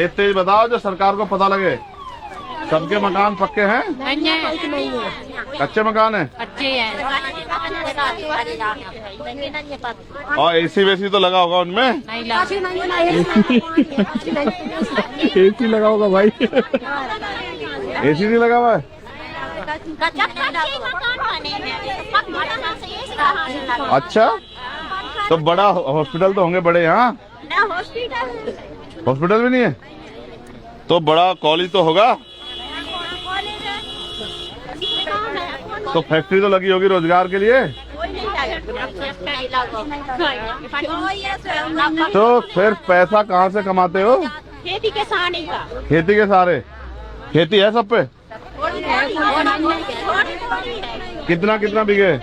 तेज बताओ जो सरकार को पता लगे। सबके मकान पक्के हैं? कच्चे मकान है? अच्छे हैं। और एसी वेसी तो लगा होगा उनमें? एसी लगा होगा भाई। एसी नहीं लगा हुआ है? अच्छा, तो बड़ा हॉस्पिटल तो होंगे बड़े यहाँ? हॉस्पिटल भी नहीं है तो बड़ा कॉलेज तो होगा। तो फैक्ट्री तो लगी होगी रोजगार के लिए। तो फिर पैसा कहाँ से कमाते हो? खेती के सहारे का। खेती के सहारे? खेती है सब पे? कितना कितना बीघे है?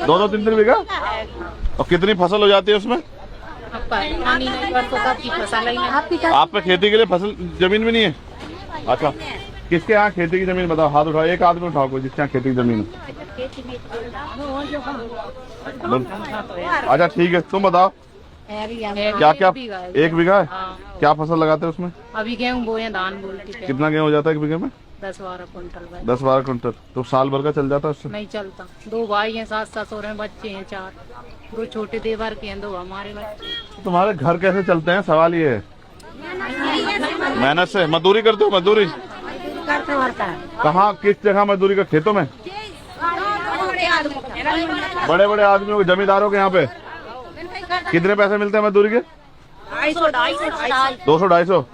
2-3 बीघा। और कितनी फसल हो जाती है उसमें? आप पे खेती के लिए फसल जमीन भी नहीं है? अच्छा, किसके यहाँ खेती की जमीन बताओ, हाथ उठाओ, एक आदमी उठाओ कोई जिसके यहाँ खेती की जमीन है। अच्छा ठीक है, तुम बताओ क्या क्या? 1 बीघा है? क्या फसल लगाते हैं उसमें? अभी गेहूँ बोए, धान बोलते। कितना गेहूँ हो जाता है 1 बीघे में? 10-12 कुंटल। 10-12 कुंटल। तो साल भर का चल जाता है उससे? नहीं चलता। 2 भाई हैं, 7 ससुर हैं, बच्चे हैं 4। 2 छोटे देवर के हैं, 2 हमारे बच्चे। तुम्हारे घर कैसे चलते हैं सवाल ये है। मेहनत से मजदूरी करते हो? मजदूरी कहाँ, किस जगह मजदूरी का? खेतों में? बड़े बड़े आदमियों के, जमींदारों के यहाँ पे कितने पैसे मिलते हैं मजदूरी के? 200-250।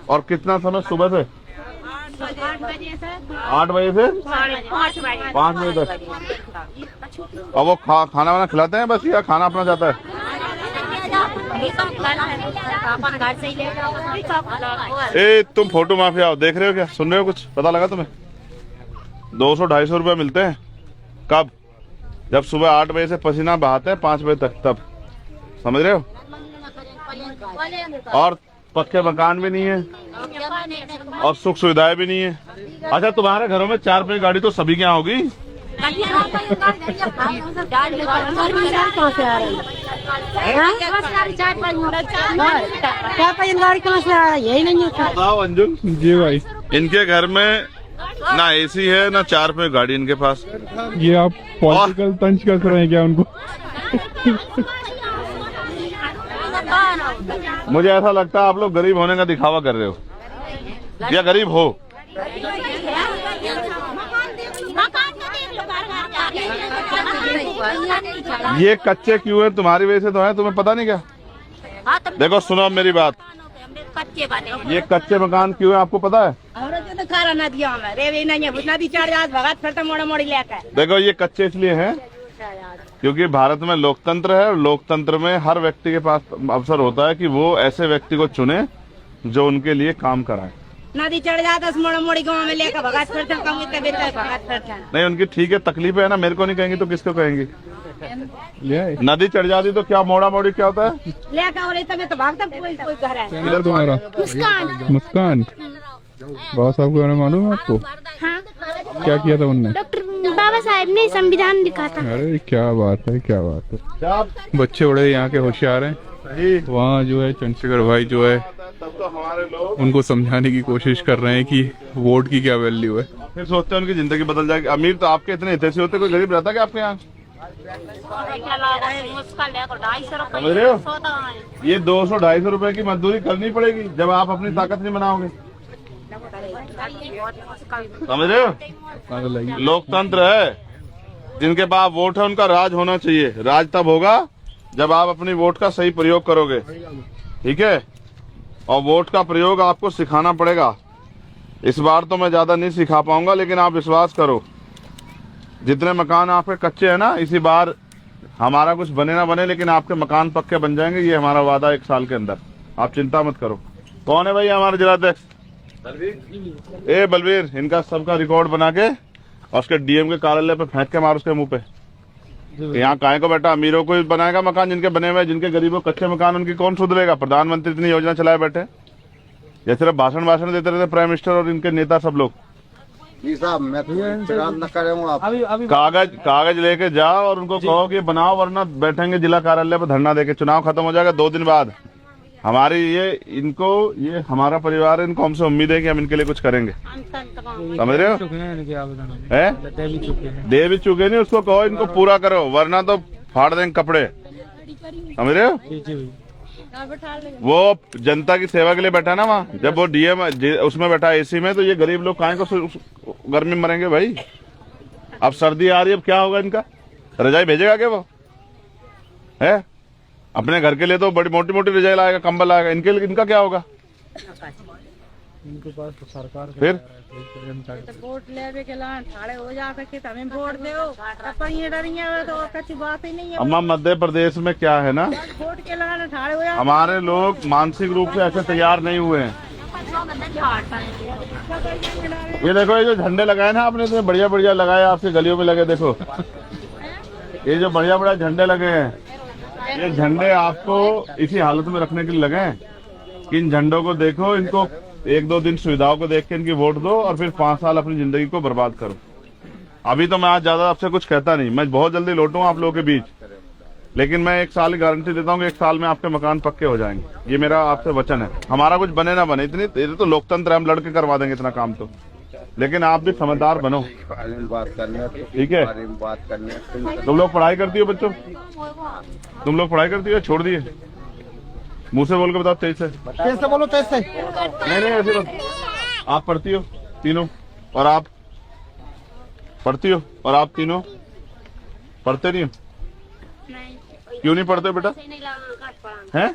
और कितना समय? सुबह से 8 बजे से 5 बजे तक। और वो खाना वाना खिलाते हैं बस, या खाना अपना जाता है? ए तुम फोटो माफिया हो, देख रहे हो क्या? सुन रहे हो कुछ? पता लगा तुम्हें? 200-250 रुपए मिलते हैं। कब? जब सुबह 8 बजे से पसीना बहाते हैं 5 बजे तक, तब। समझ रहे हो? और पक्के मकान भी नहीं है और सुख सुविधाएं भी नहीं है। अच्छा, तुम्हारे घरों में 4 पहिया गाड़ी तो सभी के यहाँ होगी? यही नहीं होता। बताओ अंजुम जी भाई, इनके घर में ना एसी है ना 4 पहिया गाड़ी इनके पास। ये आप पॉलिटिकल तंज कर रहे हैं क्या उनको? मुझे ऐसा लगता है आप लोग गरीब होने का दिखावा कर रहे हो, या गरीब हो? ये कच्चे क्यों है? तुम्हारी वजह से तो है, तुम्हें पता नहीं क्या? देखो सुनो मेरी बात, ये कच्चे मकान क्यों है आपको पता है? देखो ये कच्चे इसलिए हैं क्योंकि भारत में लोकतंत्र है, और लोकतंत्र में हर व्यक्ति के पास अवसर होता है कि वो ऐसे व्यक्ति को चुने जो उनके लिए काम कराए। नदी चढ़ जाता मोड़ी गाँव में लेकर भगात करते हैं। नहीं, उनकी ठीक है, तकलीफ है ना, मेरे को नहीं कहेंगी तो किसको कहेंगी? नदी चढ़ जाती तो क्या मोड़ा मोड़ी क्या होता है? लेकर तो भागता कोई घर है। इधर तुम्हारा मुस्कान बाबा साहब के बारे में मालूम है आपको? हाँ। क्या किया था उनने? डॉक्टर बाबा साहब ने संविधान लिखा था। अरे क्या बात है, क्या बात है। बच्चे बड़े यहाँ के होशियार हैं। वहाँ जो है चंद्रशेखर भाई जो है उनको समझाने की कोशिश कर रहे हैं कि वोट की क्या वैल्यू है। फिर सोचते हैं उनकी जिंदगी बदल जाएगी। अमीर तो आपके इतने हितैषी होते, कोई गरीब रहता क्या आपके यहाँ? समझ रहे हो? ये 200-250 रुपए की मजदूरी करनी पड़ेगी जब आप अपनी ताकत नहीं बनाओगे। समझ रहे हो? लोकतंत्र है, जिनके पास वोट है उनका राज होना चाहिए। राज तब होगा जब आप अपनी वोट का सही प्रयोग करोगे, ठीक है? और वोट का प्रयोग आपको सिखाना पड़ेगा। इस बार तो मैं ज्यादा नहीं सिखा पाऊंगा, लेकिन आप विश्वास करो, जितने मकान आपके कच्चे हैं ना, इसी बार हमारा कुछ बने ना बने लेकिन आपके मकान पक्के बन जाएंगे। ये हमारा वादा 1 साल के अंदर, आप चिंता मत करो। कौन है भाई हमारे जिलाध्यक्ष? ए बलवीर, इनका सबका रिकॉर्ड बना के और उसके डीएम के कार्यालय पे फेंक के मार उसके मुंह पे। यहाँ काहे को बेटा, अमीरों को बनाएगा मकान जिनके बने हुए, जिनके गरीबों कच्चे मकान उनकी कौन सुधरेगा? प्रधानमंत्री इतनी योजना चलाए बैठे, ये सिर्फ भाषण देते रहते प्राइम मिनिस्टर और इनके नेता सब लोग। जी साहब मैं तो इंतजार न करूँगा आप। अभी कागज लेके जाओ और उनको कहो कि ये बनाओ, वरना बैठेंगे जिला कार्यालय पर धरना देके। चुनाव खत्म हो जाएगा 2 दिन बाद। हमारी ये हमारा परिवार है, इनको हमसे उम्मीद है कि हम इनके लिए कुछ करेंगे। समझ रहे हो? दे भी चुके नहीं, उसको कहो इनको पूरा करो, वरना तो फाड़ देंगे कपड़े। समझ रहे हो? वो जनता की सेवा के लिए बैठा ना वहाँ, जब वो डीएम उसमें बैठा एसी में, तो ये गरीब लोग काहे को गर्मी में मरेंगे भाई। अब सर्दी आ रही है, अब क्या होगा इनका? रजाई भेजेगा क्या वो? है अपने घर के लिए तो बड़ी मोटी मोटी रजाई लाएगा, कंबल लाएगा, इनके लिए इनका क्या होगा? इनके पास तो सरकार फिर तो वोट लेवे के लान ठाड़े हो जा सके तो हमें वोट दो, अपन ये डरिए तो कच्ची बात ही नहीं है। अम्मा मध्य प्रदेश में क्या है ना, वोट के लान ठाड़े हो जा। हमारे लोग मानसिक रूप से ऐसे तैयार नहीं हुए हैं। ये देखो, ये जो झंडे लगाए ना आपने, इतने बढ़िया बढ़िया लगाए, आपके गलियों में लगे। देखो ये जो बढ़िया बढ़िया झंडे लगे हैं, ये झंडे आपको इसी हालत में रखने के लिए लगे हैं कि इन झंडों को देखो, इनको 1-2 दिन सुविधाओं को देख के इनकी वोट दो और फिर 5 साल अपनी जिंदगी को बर्बाद करो। अभी तो मैं आज ज्यादा आपसे कुछ कहता नहीं, मैं बहुत जल्दी लौटूंगा आप लोगों के बीच, लेकिन मैं 1 साल की गारंटी देता हूँ कि 1 साल में आपके मकान पक्के हो जाएंगे। ये मेरा आपसे वचन है। हमारा कुछ बने ना बने, इतनी तो लोकतंत्र है, हम लड़के करवा देंगे इतना काम तो, लेकिन आप भी समझदार बनो। बात करने ठीक है? बात करने तुम लोग पढ़ाई करती हो बच्चों? तुम लोग पढ़ाई करती हो, छोड़ दिए? मुंह से बोल के बताओ, तेज से बोलो, तेज से। नहीं ऐसे बस। आप पढ़ती हो तीनों, और आप पढ़ती हो, और आप तीनों पढ़ते नहीं हो? क्यों नहीं पढ़ते बेटा? हैं?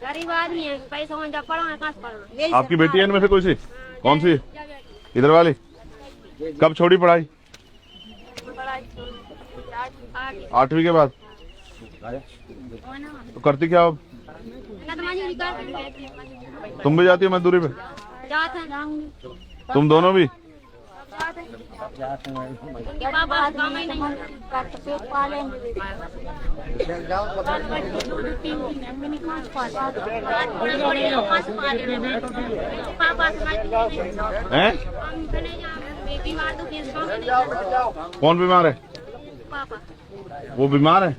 गरीब आदमी है, पैसा जब पढ़ाना कहाँ से पढ़ाना। आपकी बेटी है इनमें से कोई सी? कौन सी? इधर वाली? कब छोड़ी पढ़ाई? 8वीं के बाद? तो करती क्या अब? तुम भी जाती हो मजदूरी पे? तुम दोनों भी? हैं? कौन बीमार है? वो बीमार है?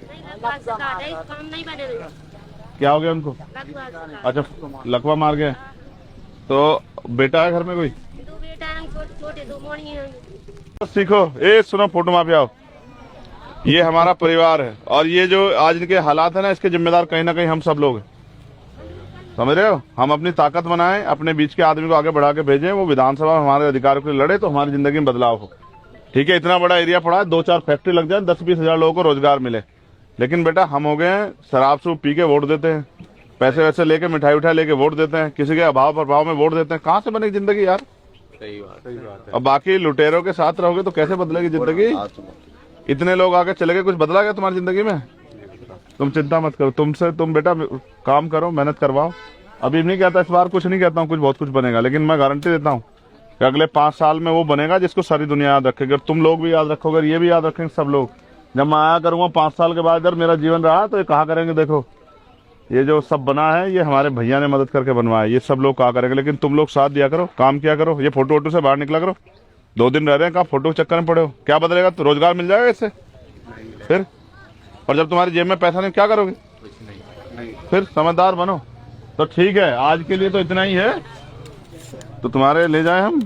क्या हो गया उनको? अच्छा, लकवा मार गया। तो बेटा है घर में कोई? 2 बेटा हैं, छोटे 2 मोड़ी हैं। सीखो। ए सुनो, फोटो माफिया आओ। ये हमारा परिवार है, और ये जो आज इनके हालात है ना, इसके जिम्मेदार कहीं ना कहीं हम सब लोग हैं। समझ रहे हो? हम अपनी ताकत बनाएं, अपने बीच के आदमी को आगे बढ़ा के भेजें, वो विधानसभा में हमारे अधिकारों के लिए लड़े, तो हमारी जिंदगी में बदलाव हो। ठीक है? इतना बड़ा एरिया पड़ा है, 2-4 फैक्ट्री लग जाए, 10-20 हजार लोगों को रोजगार मिले। लेकिन बेटा हम हो गए हैं शराब सूब पी के वोट देते हैं, पैसे वैसे लेके, मिठाई उठाई लेके वोट देते हैं, किसी के अभाव प्रभाव में वोट देते हैं। कहाँ से बनेगी जिंदगी यार? सही बात है। अब बाकी लुटेरों के साथ रहोगे तो कैसे बदलेगी जिंदगी? इतने लोग आगे चले गए, कुछ बदला गया तुम्हारी जिंदगी में? तुम चिंता मत करो, तुम बेटा काम करो, मेहनत करवाओ। अभी नहीं कहता, इस बार कुछ नहीं कहता हूँ कुछ बहुत कुछ बनेगा, लेकिन मैं गारंटी देता हूँ कि अगले 5 साल में वो बनेगा जिसको सारी दुनिया याद रखेगी। और तुम लोग भी याद रखोगे, ये भी याद रखेंगे सब लोग। जब मैं आया करूंगा 5 साल के बाद, इधर मेरा जीवन रहा, तो ये कहा करेंगे, देखो ये जो सब बना है ये हमारे भैया ने मदद करके बनवाया, ये सब लोग कहा करेंगे। लेकिन तुम लोग साथ दिया करो, काम किया करो, ये फोटो वोटो से बाहर निकला करो। 2 दिन रह रहे हैं, कहा फोटो के चक्कर में पड़े हो, क्या बदलेगा? तो रोजगार मिल जाएगा इससे फिर। और जब तुम्हारी जेब में पैसा नहीं, क्या करोगे फिर? समझदार बनो। तो ठीक है, आज के लिए तो इतना ही है। तो तुम्हारे ले जाए हम?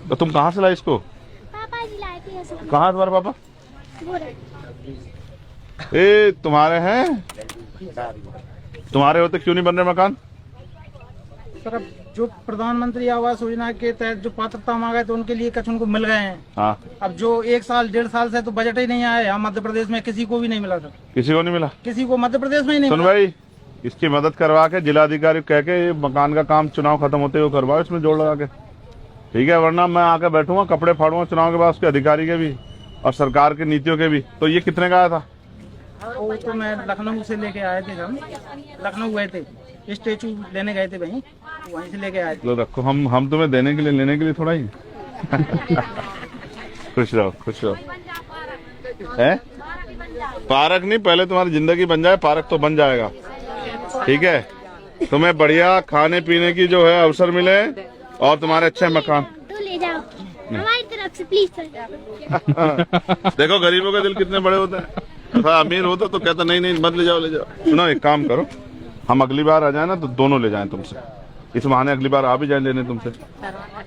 तो तुम कहाँ से लाए इसको? पापा जी लाए थे। कहाँ तुम्हारे पापा? ए तुम्हारे हैं? तुम्हारे होते क्यों नहीं बन रहे मकान? सर अब जो प्रधानमंत्री आवास योजना के तहत जो पात्रता मांगा तो उनके लिए कुछ उनको मिल गए हैं। हाँ। अब जो 1 साल 1.5 साल से तो बजट ही नहीं आया, यहाँ मध्य प्रदेश में किसी को भी नहीं मिला सर। किसी को नहीं मिला? किसी को मध्य प्रदेश में ही नहीं सुन मिला। भाई, इसकी मदद करवा के जिलाधिकारी कह के ये मकान का काम चुनाव खत्म होते हुए करवाओ, इसमें जोड़ लगा के। ठीक है? वरना मैं आके बैठूंगा, कपड़े फाड़ूंगा चुनाव के बाद, उसके अधिकारी के भी और सरकार की नीतियों के भी। तो ये कितने का आया था? वो तो मैं लखनऊ से लेके आए थे, हम लखनऊ गए थे, स्टेचू लेने गए थे वहीं, तो वहीं से लेके आए थे। लो रखो, हम तुम्हें देने के लिए, लेने के लिए थोड़ा ही। खुश रहो, खुश रहो। है? पार्क नहीं, पहले तुम्हारी जिंदगी बन जाए, पार्क तो बन जाएगा। ठीक है? तुम्हें बढ़िया खाने पीने की जो है अवसर मिले, और तुम्हारे अच्छे मकान। आपने। हमारी तरफ से प्लीज सर। देखो गरीबों के दिल कितने बड़े होते हैं। ऐसा अमीर होता तो कहता नहीं नहीं मत ले जाओ ले जाओ। सुनो एक काम करो, हम अगली बार आ जाए ना तो दोनों ले जाएं तुमसे, इस बहाने अगली बार आ भी जाए लेने तुमसे,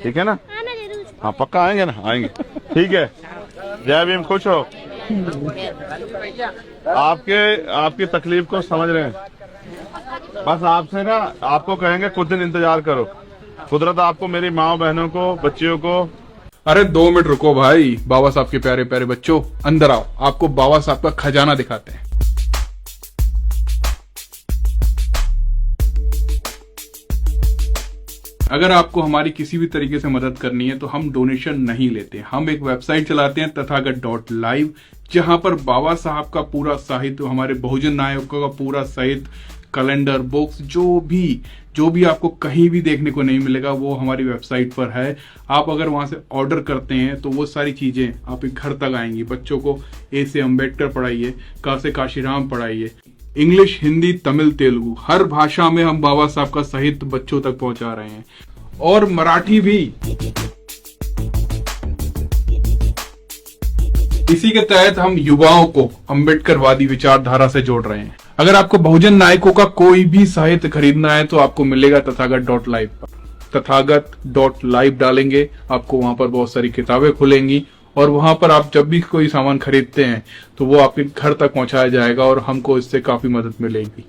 ठीक है ना? आना जरूर। हाँ पक्का आएंगे ना, आएंगे, ठीक है। जय भीम, खुश हो? आपकी तकलीफ को समझ रहे हैं। बस आपसे ना आपको कहेंगे कुछ दिन इंतजार करो, कुदरत आपको, मेरी माँ बहनों को, बच्चियों को। अरे 2 मिनट रुको भाई, बाबा साहब के प्यारे प्यारे बच्चों अंदर आओ, आपको बाबा साहब का खजाना दिखाते हैं। अगर आपको हमारी किसी भी तरीके से मदद करनी है तो हम डोनेशन नहीं लेते। हम एक वेबसाइट चलाते हैं तथागत.live, जहां पर बाबा साहब का पूरा साहित्य, हमारे बहुजन नायकों का पूरा साहित्य, कैलेंडर, बुक्स, जो भी आपको कहीं भी देखने को नहीं मिलेगा वो हमारी वेबसाइट पर है। आप अगर वहां से ऑर्डर करते हैं तो वो सारी चीजें आपके घर तक आएंगी। बच्चों को ए से अम्बेडकर पढ़ाइए, का से काशीराम पढ़ाइए, इंग्लिश, हिंदी, तमिल, तेलुगु, हर भाषा में हम बाबा साहब का साहित्य बच्चों तक पहुंचा रहे हैं, और मराठी भी। इसी के तहत हम युवाओं को अम्बेडकरवादी विचारधारा से जोड़ रहे हैं। अगर आपको बहुजन नायकों का कोई भी साहित्य खरीदना है तो आपको मिलेगा तथागत.live पर। तथागत.live डालेंगे, आपको वहां पर बहुत सारी किताबें खुलेंगी, और वहां पर आप जब भी कोई सामान खरीदते हैं तो वो आपके घर तक पहुंचाया जाएगा और हमको इससे काफी मदद मिलेगी।